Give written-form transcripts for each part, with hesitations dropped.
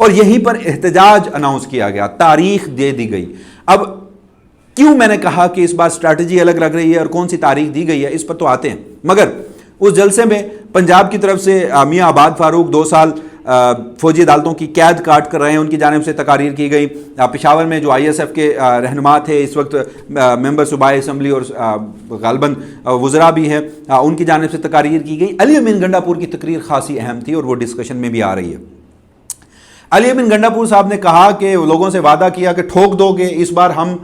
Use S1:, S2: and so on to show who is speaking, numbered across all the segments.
S1: اور یہیں پر احتجاج اناؤنس کیا گیا، تاریخ دے دی گئی۔ اب کیوں میں نے کہا کہ اس بار اسٹریٹجی الگ لگ رہی ہے اور کون سی تاریخ دی گئی ہے، اس پر تو آتے ہیں، مگر اس جلسے میں پنجاب کی طرف سے میاں آباد فاروق 2 سال فوجی عدالتوں کی قید کاٹ کر رہے ہیں، ان کی جانب سے تقاریر کی گئی۔ پشاور میں جو ISF کے رہنما تھے، اس وقت ممبر صوبائی اسمبلی اور غالباً وزراء بھی ہیں، ان کی جانب سے تقاریر کی گئی۔ علی امین گنڈا پور کی تقریر خاصی اہم تھی اور وہ ڈسکشن میں بھی آ رہی ہے۔ علی امین گنڈا پور صاحب نے کہا کہ لوگوں سے وعدہ کیا کہ ٹھوک دو گے، اس بار ہم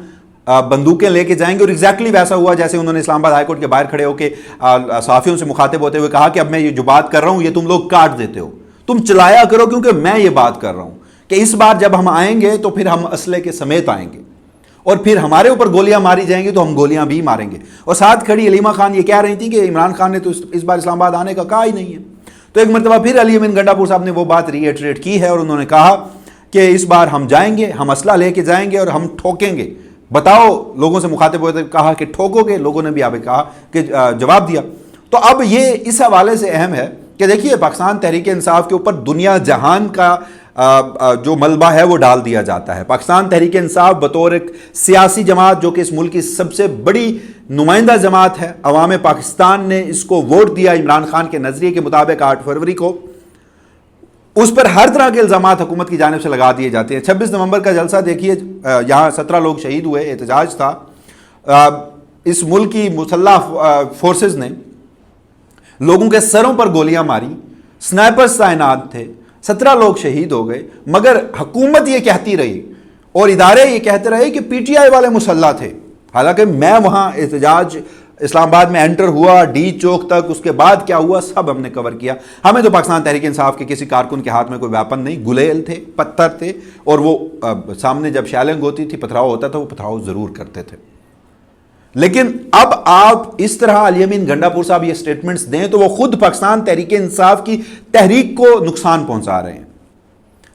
S1: بندوقیں لے کے جائیں گے، اور ایگزیکٹلی ویسا ہوا جیسے انہوں نے اسلام آباد ہائی کورٹ کے باہر کھڑے ہو کے صحافیوں سے مخاطب ہوتے ہوئے کہا کہ اب میں یہ جو بات کر رہا ہوں یہ تم لوگ کاٹ دیتے ہو، تم چلایا کرو کیونکہ میں یہ بات کر رہا ہوں کہ اس بار جب ہم آئیں گے تو پھر ہم اسلحے کے سمیت آئیں گے، اور پھر ہمارے اوپر گولیاں ماری جائیں گی تو ہم گولیاں بھی ماریں گے۔ اور ساتھ کھڑی علیمہ خان یہ کہہ رہی تھی کہ عمران خان نے تو اس بار اسلام آباد آنے کا کہا ہی نہیں ہے۔ تو ایک مرتبہ پھر علی امین گنڈا پور صاحب نے وہ بات ری ایٹریٹ کی ہے اور انہوں نے کہا کہ اس بار ہم جائیں گے، ہم اسلحہ لے کے جائیں گے اور ہم ٹھوکیں گے۔ بتاؤ، لوگوں سے مخاطب ہوتے کہا کہ ٹھوکو گے، لوگوں نے بھی آپ کہا کہ جواب دیا۔ تو اب یہ اس حوالے سے اہم ہے کہ دیکھیے پاکستان تحریک انصاف کے اوپر دنیا جہان کا جو ملبہ ہے وہ ڈال دیا جاتا ہے۔ پاکستان تحریک انصاف بطور ایک سیاسی جماعت جو کہ اس ملک کی سب سے بڑی نمائندہ جماعت ہے، عوام پاکستان نے اس کو ووٹ دیا عمران خان کے نظریے کے مطابق 8 فروری کو، اس پر ہر طرح کے الزامات حکومت کی جانب سے لگا دیے جاتے ہیں۔ 26 نومبر کا جلسہ دیکھیے، یہاں 17 لوگ شہید ہوئے، احتجاج تھا، اس ملک کی مسلح فورسز نے لوگوں کے سروں پر گولیاں ماری، سنائپرز تعینات تھے، 17 لوگ شہید ہو گئے، مگر حکومت یہ کہتی رہی اور ادارے یہ کہتے رہے کہ PTI والے مسلح تھے۔ حالانکہ میں وہاں احتجاج اسلام آباد میں انٹر ہوا، ڈی چوک تک، اس کے بعد کیا ہوا سب ہم نے کور کیا۔ ہمیں تو پاکستان تحریک انصاف کے کسی کارکن کے ہاتھ میں کوئی ویپن نہیں، گلیل تھے، پتھر تھے، اور وہ سامنے جب شیلنگ ہوتی تھی، پتھراؤ ہوتا تھا، وہ پتھراؤ ضرور کرتے تھے۔ لیکن اب آپ اس طرح علی امین گنڈا پور صاحب یہ سٹیٹمنٹس دیں تو وہ خود پاکستان تحریک انصاف کی تحریک کو نقصان پہنچا رہے ہیں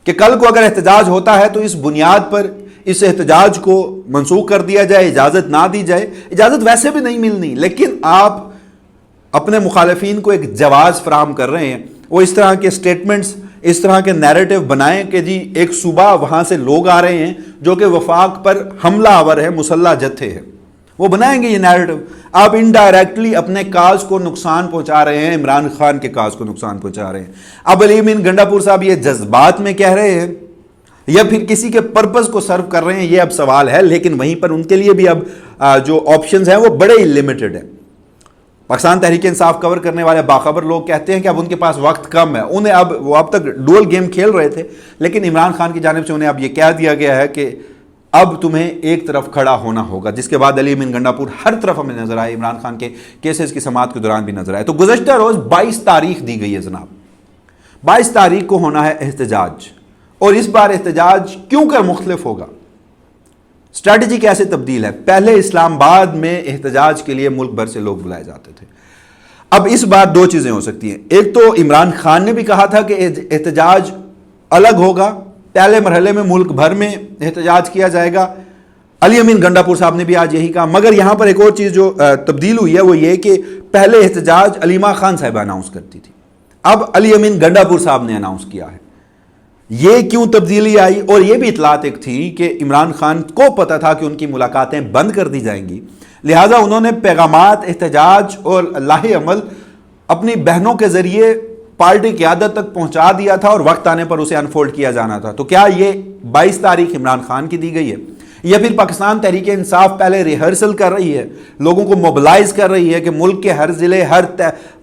S1: کہ کل کو اگر احتجاج ہوتا ہے تو اس بنیاد پر اس احتجاج کو منسوخ کر دیا جائے، اجازت نہ دی جائے۔ اجازت ویسے بھی نہیں ملنی، لیکن آپ اپنے مخالفین کو ایک جواز فراہم کر رہے ہیں۔ وہ اس طرح کے سٹیٹمنٹس، اس طرح کے نیریٹو بنائیں کہ جی ایک صوبہ وہاں سے لوگ آ رہے ہیں جو کہ وفاق پر حملہ آور ہے، مسلح جتھے ہیں، وہ بنائیں گے یہ نیریٹو۔ آپ انڈائریکٹلی اپنے کاز کو نقصان پہنچا رہے ہیں، عمران خان کے کاز کو نقصان پہنچا رہے ہیں۔ اب علی امین گنڈا پور صاحب یہ جذبات میں کہہ رہے ہیں یا پھر کسی کے پرپز کو سرو کر رہے ہیں، یہ اب سوال ہے، لیکن وہیں پر ان کے لیے بھی اب جو آپشنز ہیں وہ بڑے ہی لمیٹڈ ہیں۔ پاکستان تحریک انصاف کور کرنے والے باخبر لوگ کہتے ہیں کہ اب ان کے پاس وقت کم ہے، انہیں وہ اب تک ڈول گیم کھیل رہے تھے، لیکن عمران خان کی جانب سے انہیں اب یہ کہہ دیا گیا ہے کہ اب تمہیں ایک طرف کھڑا ہونا ہوگا، جس کے بعد علی امین گنڈا پور ہر طرف ہمیں نظر آئے، عمران خان کے کیسز کی سماعت کے دوران بھی نظر آئے۔ تو گزشتہ روز 22 تاریخ دی گئی ہے جناب، 22 تاریخ کو ہونا ہے احتجاج، اور اس بار احتجاج کیوں کر مختلف ہوگا، اسٹریٹجی کیسے تبدیل ہے۔ پہلے اسلام آباد میں احتجاج کے لیے ملک بھر سے لوگ بلائے جاتے تھے، اب اس بار 2 چیزیں ہو سکتی ہیں۔ ایک تو عمران خان نے بھی کہا تھا کہ احتجاج الگ ہوگا، پہلے مرحلے میں ملک بھر میں احتجاج کیا جائے گا، علی امین گنڈا پور صاحب نے بھی آج یہی کہا، مگر یہاں پر ایک اور چیز جو تبدیل ہوئی ہے وہ یہ کہ پہلے احتجاج علیمہ خان صاحبہ اناؤنس کرتی تھی، اب علی امین گنڈا پور صاحب نے اناؤنس کیا ہے۔ یہ کیوں تبدیلی آئی؟ اور یہ بھی اطلاعات ایک تھی کہ عمران خان کو پتا تھا کہ ان کی ملاقاتیں بند کر دی جائیں گی، لہٰذا انہوں نے پیغامات احتجاج اور لاہ عمل اپنی بہنوں کے ذریعے پارٹی قیادت تک پہنچا دیا تھا، اور وقت آنے پر اسے انفولڈ کیا جانا تھا۔ تو کیا یہ 22 تاریخ عمران خان کی دی گئی ہے، یا پھر پاکستان تحریک انصاف پہلے ریہرسل کر رہی ہے، لوگوں کو موبلائز کر رہی ہے کہ ملک کے ہر ضلع، ہر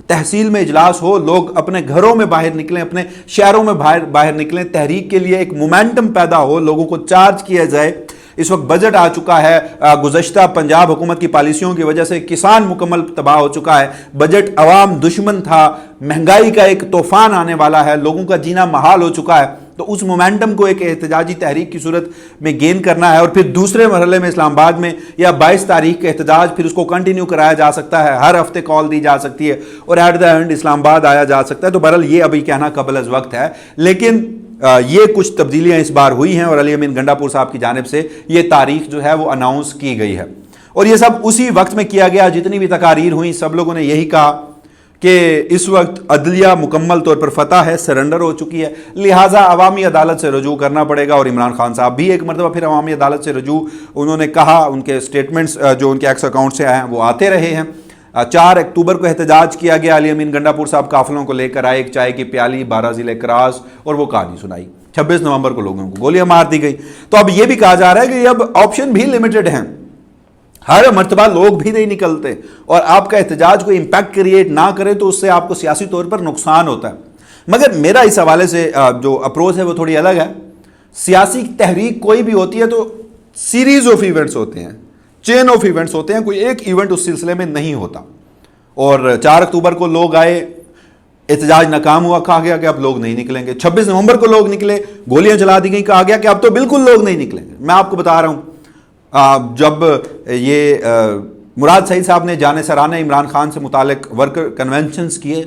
S1: تحصیل میں اجلاس ہو، لوگ اپنے گھروں میں باہر نکلیں، اپنے شہروں میں باہر نکلیں، تحریک کے لیے ایک مومنٹم پیدا ہو، لوگوں کو چارج کیا جائے۔ اس وقت بجٹ آ چکا ہے، گزشتہ پنجاب حکومت کی پالیسیوں کی وجہ سے کسان مکمل تباہ ہو چکا ہے، بجٹ عوام دشمن تھا، مہنگائی کا ایک طوفان آنے والا ہے، لوگوں کا جینا محال ہو چکا ہے۔ تو اس مومنٹم کو ایک احتجاجی تحریک کی صورت میں گین کرنا ہے، اور پھر دوسرے مرحلے میں اسلام آباد میں یا 22 تاریخ کا احتجاج، پھر اس کو کنٹینیو کرایا جا سکتا ہے، ہر ہفتے کال دی جا سکتی ہے، اور ایٹ دا اینڈ اسلام آباد آیا جا سکتا ہے۔ تو بہرحال یہ ابھی کہنا قبل از وقت ہے، لیکن یہ کچھ تبدیلیاں اس بار ہوئی ہیں، اور علی امین گنڈا پور صاحب کی جانب سے یہ تاریخ جو ہے وہ اناؤنس کی گئی ہے، اور یہ سب اسی وقت میں کیا گیا۔ جتنی بھی تقاریر ہوئیں سب لوگوں نے یہی کہا کہ اس وقت عدلیہ مکمل طور پر فتح ہے، سرنڈر ہو چکی ہے، لہٰذا عوامی عدالت سے رجوع کرنا پڑے گا۔ اور عمران خان صاحب بھی ایک مرتبہ پھر عوامی عدالت سے رجوع انہوں نے کہا، ان کے سٹیٹمنٹس جو ان کے ایکس اکاؤنٹ سے آئے ہیں وہ آتے رہے ہیں۔ 4 اکتوبر کو احتجاج کیا گیا، علی امین گنڈا پور صاحب قافلوں کو لے کر آئے، ایک چائے کی پیالی، 12 ضلع کراس، اور وہ کہانی سنائی۔ 26 نومبر کو لوگوں کو گولیاں مار دی گئی۔ تو اب یہ بھی کہا جا رہا ہے کہ اب آپشن بھی لمیٹڈ ہیں، ہر مرتبہ لوگ بھی نہیں نکلتے، اور آپ کا احتجاج کوئی امپیکٹ کریٹ نہ کرے تو اس سے آپ کو سیاسی طور پر نقصان ہوتا ہے۔ مگر میرا اس حوالے سے جو اپروچ ہے وہ تھوڑی الگ ہے۔ سیاسی تحریک کوئی بھی ہوتی ہے تو سیریز آف ایونٹس ہوتے ہیں، چین آف ایونٹس ہوتے ہیں، کوئی ایک ایونٹ اس سلسلے میں نہیں ہوتا۔ اور 4 اکتوبر کو لوگ آئے، احتجاج ناکام ہوا، کہا گیا کہ اب لوگ نہیں نکلیں گے۔ 26 نومبر کو لوگ نکلے، گولیاں چلا دی گئیں، کہا گیا کہ اب تو بالکل لوگ نہیں نکلیں گے۔ میں آپ کو بتا رہا ہوں، جب یہ مراد سعید صاحب نے جانے سرانہ عمران خان سے متعلق ورکر کنونشنز کیے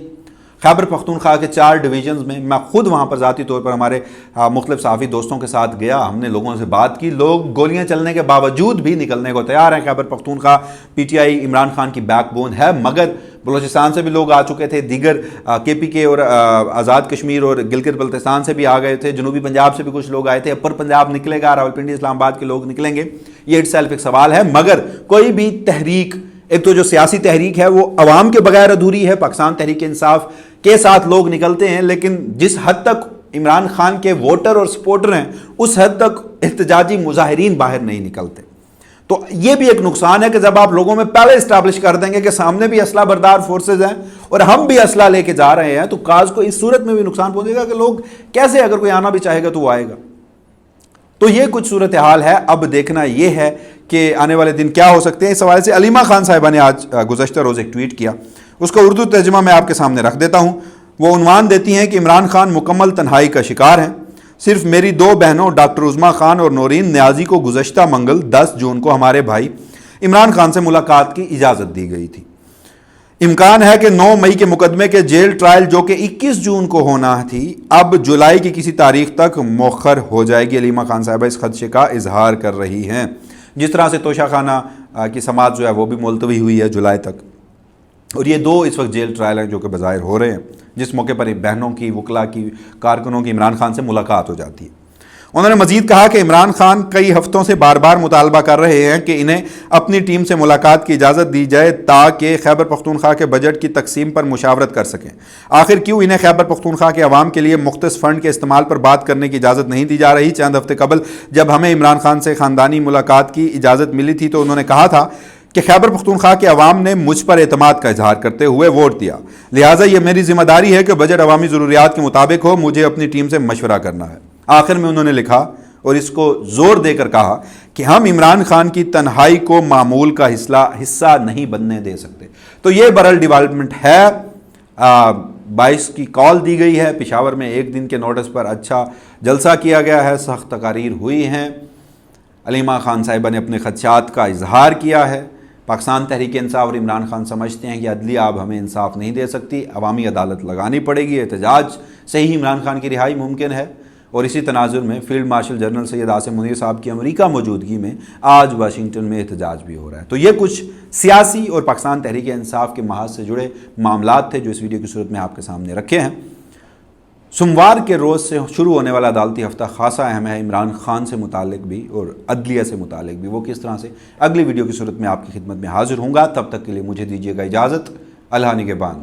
S1: خیبر پختونخوا کے 4 ڈویژنز میں خود وہاں پر ذاتی طور پر ہمارے مختلف صحافی دوستوں کے ساتھ گیا، ہم نے لوگوں سے بات کی، لوگ گولیاں چلنے کے باوجود بھی نکلنے کو تیار ہیں۔ Khyber Pakhtunkhwa P T I Imran Khan کی بیک بون ہے، مگر بلوچستان سے بھی لوگ آ چکے تھے، دیگر کے پی کے اور آزاد کشمیر اور گلگت بلتستان سے بھی آ گئے تھے، جنوبی پنجاب سے بھی کچھ لوگ آئے تھے، اپر پنجاب نکلے گا، راولپنڈی اسلام آباد کے لوگ نکلیں گے، یہ اٹ سیلف ایک سوال ہے۔ مگر کوئی بھی تحریک، ایک تو جو سیاسی تحریک ہے وہ عوام کے بغیر ادھوری ہے، پاکستان تحریک انصاف کے ساتھ لوگ نکلتے ہیں، لیکن جس حد تک عمران خان کے ووٹر اور سپورٹر ہیں اس حد تک احتجاجی مظاہرین باہر نہیں نکلتے۔ تو یہ بھی ایک نقصان ہے کہ جب آپ لوگوں میں پہلے اسٹیبلش کر دیں گے کہ سامنے بھی اسلحہ بردار فورسز ہیں اور ہم بھی اسلحہ لے کے جا رہے ہیں، تو کاز کو اس صورت میں بھی نقصان پہنچے گا کہ لوگ کیسے، اگر کوئی آنا بھی چاہے گا تو وہ آئے گا۔ تو یہ کچھ صورتحال ہے، اب دیکھنا یہ ہے کہ آنے والے دن کیا ہو سکتے ہیں۔ اس حوالے سے علیمہ خان صاحبہ نے آج گزشتہ روز ایک ٹویٹ کیا، اس کا اردو ترجمہ میں آپ کے سامنے رکھ دیتا ہوں۔ وہ عنوان دیتی ہیں کہ عمران خان مکمل تنہائی کا شکار ہیں، صرف میری 2 بہنوں ڈاکٹر عظمیٰ خان اور نورین نیازی کو گزشتہ منگل 10 جون کو ہمارے بھائی عمران خان سے ملاقات کی اجازت دی گئی تھی۔ امکان ہے کہ 9 مئی کے مقدمے کے جیل ٹرائل جو کہ 21 جون کو ہونا تھی اب جولائی کی کسی تاریخ تک مؤخر ہو جائے گی۔ علیمہ خان صاحبہ اس خدشے کا اظہار کر رہی ہیں۔ جس طرح سے توشہ خانہ کی سماعت جو ہے وہ بھی ملتوی ہوئی ہے جولائی تک، اور یہ 2 اس وقت جیل ٹرائل ہیں جو کہ بظاہر ہو رہے ہیں، جس موقع پر بہنوں کی، وکلا کی، کارکنوں کی عمران خان سے ملاقات ہو جاتی ہے۔ انہوں نے مزید کہا کہ عمران خان کئی ہفتوں سے بار بار مطالبہ کر رہے ہیں کہ انہیں اپنی ٹیم سے ملاقات کی اجازت دی جائے تاکہ خیبر پختونخوا کے بجٹ کی تقسیم پر مشاورت کر سکیں۔ آخر کیوں انہیں خیبر پختونخوا کے عوام کے لیے مختص فنڈ کے استعمال پر بات کرنے کی اجازت نہیں دی جا رہی؟ چند ہفتے قبل جب ہمیں عمران خان سے خاندانی ملاقات کی اجازت ملی تھی تو انہوں نے کہا تھا کہ خیبر پختونخوا کے عوام نے مجھ پر اعتماد کا اظہار کرتے ہوئے ووٹ دیا، لہٰذا یہ میری ذمہ داری ہے کہ بجٹ عوامی ضروریات کے مطابق ہو، مجھے اپنی ٹیم سے مشورہ کرنا ہے۔ آخر میں انہوں نے لکھا اور اس کو زور دے کر کہا کہ ہم عمران خان کی تنہائی کو معمول کا حصہ نہیں بننے دے سکتے۔ تو یہ برحال ڈیولپمنٹ ہے۔ 22 کی کال دی گئی ہے، پشاور میں 1 دن کے نوٹس پر اچھا جلسہ کیا گیا ہے، سخت تقاریر ہوئی ہیں، علیمہ خان صاحبہ نے اپنے خدشات کا اظہار کیا ہے۔ پاکستان تحریک انصاف اور عمران خان سمجھتے ہیں کہ عدلیہ اب ہمیں انصاف نہیں دے سکتی، عوامی عدالت لگانی پڑے گی، احتجاج سے ہی عمران خان کی رہائی ممکن ہے۔ اور اسی تناظر میں field marshal general Syed Asim Munir صاحب کی امریکہ موجودگی میں آج واشنگٹن میں احتجاج بھی ہو رہا ہے۔ تو یہ کچھ سیاسی اور پاکستان تحریک انصاف کے محاذ سے جڑے معاملات تھے جو اس ویڈیو کی صورت میں آپ کے سامنے رکھے ہیں۔ سوموار کے روز سے شروع ہونے والا عدالتی ہفتہ خاصا اہم ہے، عمران خان سے متعلق بھی اور عدلیہ سے متعلق بھی، وہ کس طرح سے اگلی ویڈیو کی صورت میں آپ کی خدمت میں حاضر ہوں گا۔ تب تک کے لیے مجھے دیجیے گا اجازت، اللہ نگہبان۔